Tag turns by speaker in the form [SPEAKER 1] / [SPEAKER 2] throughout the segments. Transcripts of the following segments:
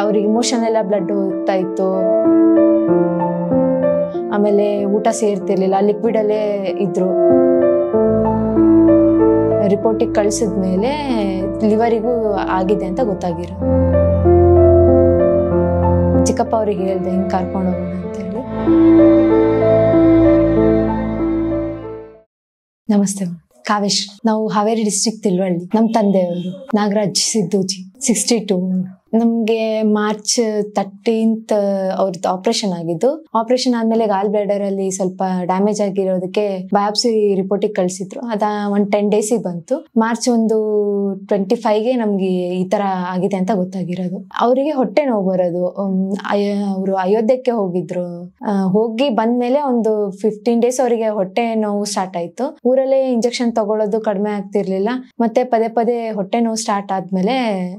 [SPEAKER 1] ಅವ್ರಿಗೆ ಇಮೋಷನ್ ಎಲ್ಲ ಬ್ಲಡ್ ಹೋಗ್ತಾ ಇತ್ತು. ಆಮೇಲೆ ಊಟ ಸೇರ್ತಿರ್ಲಿಲ್ಲ, ಲಿಕ್ವಿಡ್ ಅಲ್ಲೇ ಇದ್ರು. ರಿಪೋರ್ಟಿಗೆ ಕಳ್ಸಿದ್ಮೇಲೆ ಲಿವರಿಗೂ ಆಗಿದೆ ಅಂತ ಗೊತ್ತಾಗಿರೋ. ಚಿಕ್ಕಪ್ಪ ಅವ್ರಿಗೆ ಹೇಳ್ದೆ ಹಿಂಗ್ ಕರ್ಕೊಂಡು ಹೋಗೋಣ ಅಂತ ಹೇಳಿ. ನಮಸ್ತೆ ಕಾವೇಶ್, ನಾವು ಹಾವೇರಿ ಡಿಸ್ಟ್ರಿಕ್ಟ್ ತಿಳುವಳ್ಳಿ. ನಮ್ಮ ತಂದೆಯವರು ನಾಗರಾಜ್ ಸಿದ್ದೂಜಿ 62. ನಮ್ಗೆ ಮಾರ್ಚ್ 13th ಅವ್ರದ್ದು ಆಪರೇಷನ್ ಆಗಿದ್ದು. ಆಪರೇಷನ್ ಆದ್ಮೇಲೆ ಗಾಲ್ ಬ್ಲಾಡರ್ ಅಲ್ಲಿ ಸ್ವಲ್ಪ ಡ್ಯಾಮೇಜ್ ಆಗಿರೋದಕ್ಕೆ ಬಯಾಪ್ಸಿ ರಿಪೋರ್ಟಿಗೆ ಕಳ್ಸಿದ್ರು. ಅದ 10 days ಬಂತು. ಮಾರ್ಚ್ 25ಗೆ ನಮ್ಗೆ ಈ ತರ ಆಗಿದೆ ಅಂತ ಗೊತ್ತಾಗಿರೋದು. ಅವರಿಗೆ ಹೊಟ್ಟೆ ನೋವು ಬರೋದು. ಅವರು ಅಯೋಧ್ಯಕ್ಕೆ ಹೋಗಿದ್ರು. ಹೋಗಿ ಬಂದ್ಮೇಲೆ 15 days ಅವರಿಗೆ ಹೊಟ್ಟೆ ನೋವು ಸ್ಟಾರ್ಟ್ ಆಯ್ತು. ಊರಲ್ಲೇ ಇಂಜೆಕ್ಷನ್ ತಗೊಳ್ಳೋದು ಕಡಿಮೆ ಆಗ್ತಿರ್ಲಿಲ್ಲ. ಮತ್ತೆ ಪದೇ ಪದೇ ಹೊಟ್ಟೆ ನೋವು ಸ್ಟಾರ್ಟ್ ಆದ್ಮೇಲೆ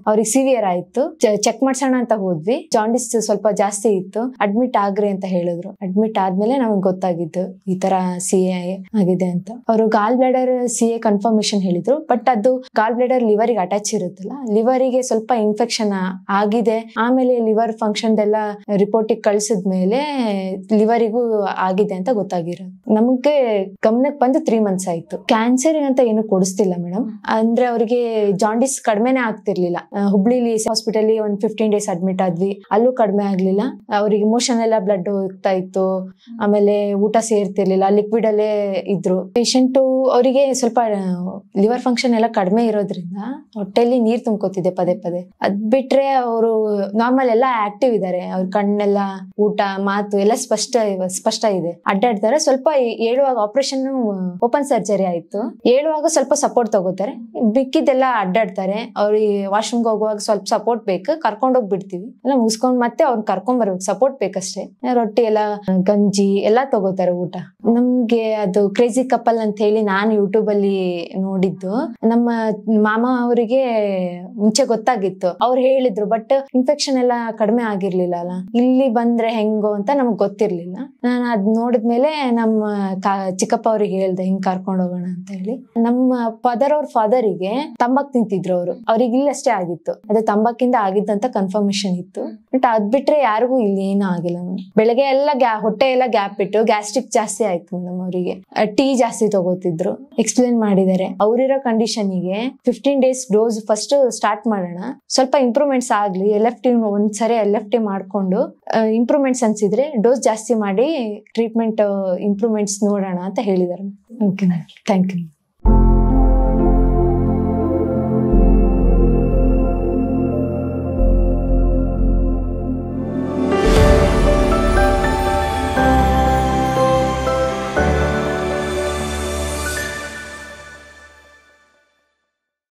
[SPEAKER 1] ಅವ್ರಿಗೆ ಸಿವಿಯರ್ ಆಯ್ತು. ಚೆಕ್ ಮಾಡ್ಸೋಣ ಅಂತ ಹೋದ್ವಿ. ಜಾಂಡಿಸ್ ಸ್ವಲ್ಪ ಜಾಸ್ತಿ ಇತ್ತು. ಅಡ್ಮಿಟ್ ಆಗ್ರಿ ಅಂತ ಹೇಳಿದ್ರು. ಅಡ್ಮಿಟ್ ಆದ್ಮೇಲೆ ನಮಗ್ ಗೊತ್ತಾಗಿದ್ದು ಈ ತರ CA ಆಗಿದೆ ಅಂತ. ಅವರು ಗಾಲ್ ಬ್ಲಾಡರ್ CA ಕನ್ಫರ್ಮೇಶನ್ ಹೇಳಿದ್ರು. ಬಟ್ ಅದು ಗಾಲ್ ಬ್ಲಾಡರ್ ಲಿವರಿಗೆ ಅಟ್ಯಾಚ್ ಇರುತ್ತಲ್ಲ, ಲಿವರಿಗೆ ಸ್ವಲ್ಪ ಇನ್ಫೆಕ್ಷನ್ ಆಗಿದೆ. ಆಮೇಲೆ ಲಿವರ್ ಫಂಕ್ಷನ್ ಎಲ್ಲ ರಿಪೋರ್ಟಿಗೆ ಕಳ್ಸಿದ್ಮೇಲೆ ಲಿವರಿಗೂ ಆಗಿದೆ ಅಂತ ಗೊತ್ತಾಗಿರೋದು. ನಮ್ಗೆ ಗಮನಕ್ಕೆ ಬಂದು 3 months ಆಯ್ತು. ಕ್ಯಾನ್ಸರ್ ಅಂತ ಏನು ಕೊಡಿಸ್ತಿಲ್ಲ ಮೇಡಮ್. ಅಂದ್ರೆ ಅವರಿಗೆ ಜಾಂಡಿಸ್ ಕಡಿಮೆನೆ ಆಗ್ತಿರ್ಲಿಲ್ಲ. ಹುಬ್ಳಿಲಿ ಹಾಸ್ಪಿಟಲ್ 15 days ಅಡ್ಮಿಟ್ ಆದ್ವಿ. ಅಲ್ಲೂ ಕಡಿಮೆ ಆಗ್ಲಿಲ್ಲ. ಅವ್ರಿಗೆ ಇಮೋಷನ್ ಎಲ್ಲ ಬ್ಲಡ್ ಹೋಗ್ತಾ ಇತ್ತು. ಆಮೇಲೆ ಊಟ ಸೇರ್ತಿರ್ಲಿಲ್ಲ, ಲಿಕ್ವಿಡ್ ಅಲ್ಲೇ ಇದ್ರು. ಪೇಷಂಟ್ ಅವರಿಗೆ ಸ್ವಲ್ಪ ಲಿವರ್ ಫಂಕ್ಷನ್ ಎಲ್ಲ ಕಡಿಮೆ ಇರೋದ್ರಿಂದ ಹೊಟ್ಟೆಲಿ ನೀರ್ ತುಂಬ್ಕೋತಿದೆ ಪದೇ ಪದೇ. ಅದ್ ಬಿಟ್ರೆ ಅವರು ನಾರ್ಮಲ್ ಎಲ್ಲ ಆಕ್ಟಿವ್ ಇದಾರೆ. ಅವ್ರ ಕಣ್ಣೆಲ್ಲ, ಊಟ, ಮಾತು ಎಲ್ಲ ಸ್ಪಷ್ಟ ಇದೆ. ಅಡ್ಡಾಡ್ತಾರೆ. ಸ್ವಲ್ಪ ಹೇಳುವಾಗ ಆಪರೇಷನ್ ಓಪನ್ ಸರ್ಜರಿ ಆಯ್ತು. ಹೇಳುವಾಗ ಸ್ವಲ್ಪ ಸಪೋರ್ಟ್ ತಗೋತಾರೆ. ಬಿಕ್ಕಿದ್ದೆಲ್ಲ ಅಡ್ಡಾಡ್ತಾರೆ. ಅವ್ರಿಗೆ ವಾಶ್ರೂಮ್ಗೆ ಹೋಗುವಾಗ ಸ್ವಲ್ಪ ಸಪೋರ್ಟ್ ಬೇಕು, ಕರ್ಕೊಂಡೋಗ್ ಬಿಡ್ತೀವಿ. ಎಲ್ಲ ಮುಗಿಸ್ಕೊಂಡ್ ಮತ್ತೆ ಅವ್ರನ್ನ ಕರ್ಕೊಂಡ್ ಬರ್ಬೇಕು. ಸಪೋರ್ಟ್ ಬೇಕಷ್ಟೇ. ರೊಟ್ಟಿ ಎಲ್ಲ, ಗಂಜಿ ಎಲ್ಲ ತಗೋತಾರೆ ಊಟ. ನಮ್ಗೆ ಅದು ಕ್ರೇಜಿ ಕಪಲ್ ಅಂತ ಹೇಳಿ ನಾನು ಯೂಟ್ಯೂಬ್ ಅಲ್ಲಿ ನೋಡಿದ್ದು. ನಮ್ಮ ಮಾಮ ಅವರಿಗೆ ಮುಂಚೆ ಗೊತ್ತಾಗಿತ್ತು. ಅವ್ರು ಹೇಳಿದ್ರು. ಬಟ್ ಇನ್ಫೆಕ್ಷನ್ ಎಲ್ಲ ಕಡಿಮೆ ಆಗಿರ್ಲಿಲ್ಲ ಅಲ್ಲ, ಇಲ್ಲಿ ಬಂದ್ರೆ ಹೆಂಗೋ ಅಂತ ನಮಗ್ ಗೊತ್ತಿರ್ಲಿಲ್ಲ. ನಾನು ಅದ್ ನೋಡಿದ್ಮೇಲೆ ನಮ್ಮ ಚಿಕ್ಕಪ್ಪ ಅವ್ರಿಗೆ ಹೇಳ್ದೆ ಹಿಂಗ್ ಕರ್ಕೊಂಡ್ ಹೋಗೋಣ ಅಂತ ಹೇಳಿ. ನಮ್ಮ ಫಾದರಿಗೆ ತಂಬಾಕ್ ತಿಂತಿದ್ರು ಅವರು. ಅವ್ರಿಗೆ ಇಲ್ಲಿ ಅಷ್ಟೇ ಆಗಿತ್ತು. ಅದು ತಂಬಾಕಿಂದ ಆಗಿದ್ದಂತ ಕನ್ಫರ್ಮೇಶನ್ ಇತ್ತು. ಬಟ್ ಅದ್ ಬಿಟ್ರೆ ಯಾರಿಗೂ ಇಲ್ಲಿ ಏನೂ ಆಗಿಲ್ಲ. ಬೆಳಗ್ಗೆ ಎಲ್ಲ ಹೊಟ್ಟೆ ಎಲ್ಲ ಗ್ಯಾಪ್ ಇಟ್ಟು ಗ್ಯಾಸ್ಟ್ರಿಕ್ ಜಾಸ್ತಿ ಆಯ್ತು ಮೇಡಮ್. ಅವರಿಗೆ ಟೀ ಜಾಸ್ತಿ ತಗೋತಿದ್ರು. ಎಕ್ಸ್ಪ್ಲೇನ್ ಮಾಡಿದ್ದಾರೆ. ಅವ್ರಿರೋ ಕಂಡೀಷನ್ಗೆ 15 days ಡೋಸ್ ಫಸ್ಟ್ ಸ್ಟಾರ್ಟ್ ಮಾಡೋಣ, ಸ್ವಲ್ಪ ಇಂಪ್ರೂವ್ಮೆಂಟ್ಸ್ ಆಗ್ಲಿ, LFT ಒಂದ್ಸರಿ LFT ಮಾಡ್ಕೊಂಡು ಇಂಪ್ರೂವ್ಮೆಂಟ್ಸ್ ಅನ್ಸಿದ್ರೆ ಡೋಸ್ ಜಾಸ್ತಿ ಮಾಡಿ ಟ್ರೀಟ್ಮೆಂಟ್ ಇಂಪ್ರೂವ್ಮೆಂಟ್ಸ್ ನೋಡೋಣ ಅಂತ ಹೇಳಿದ್ದಾರೆ. Okay, thank you.